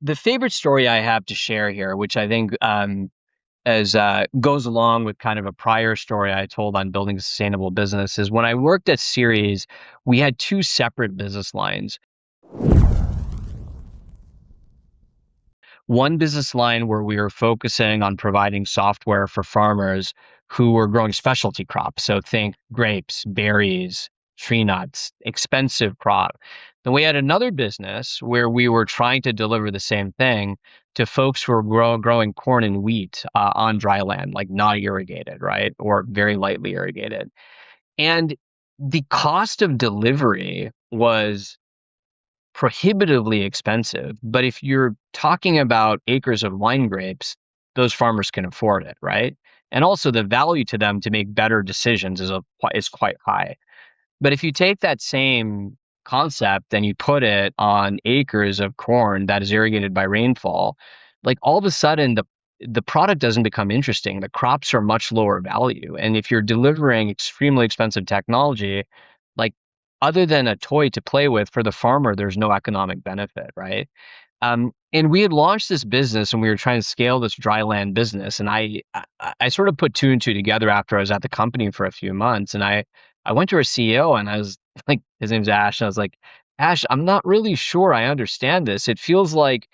The favorite story I have to share here, which I think as goes along with kind of a prior story I told on building a sustainable business, is when I worked at Ceres, we had two separate business lines. One business line where we were focusing on providing software for farmers who were growing specialty crops. So think grapes, berries, tree nuts, expensive crop. Then we had another business where we were trying to deliver the same thing to folks who were growing corn and wheat on dry land, like not irrigated, right? Or very lightly irrigated. And the cost of delivery was prohibitively expensive. But if you're talking about acres of wine grapes, those farmers can afford it, right? And also the value to them to make better decisions is quite high. But if you take that same concept and you put it on acres of corn that is irrigated by rainfall, like all of a sudden the product doesn't become interesting. The crops are much lower value. And if you're delivering extremely expensive technology, like other than a toy to play with for the farmer, there's no economic benefit, right? And we had launched this business and we were trying to scale this dry land business. And I sort of put two and two together after I was at the company for a few months. And I went to our CEO and I was like, his name's Ash. And I was like, Ash, I'm not really sure I understand this. It feels like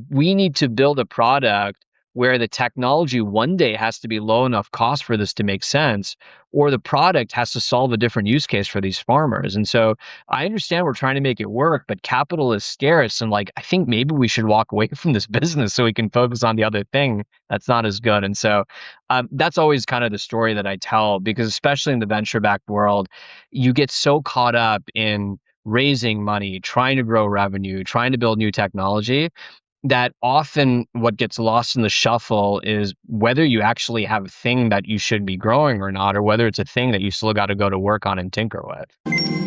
we need to build a product where the technology one day has to be low enough cost for this to make sense, or the product has to solve a different use case for these farmers. And so I understand we're trying to make it work, but capital is scarce. And like, I think maybe we should walk away from this business so we can focus on the other thing that's not as good. And so that's always kind of the story that I tell, because especially in the venture backed world, you get so caught up in raising money, trying to grow revenue, trying to build new technology, that often what gets lost in the shuffle is whether you actually have a thing that you should be growing or not, or whether it's a thing that you still got to go to work on and tinker with.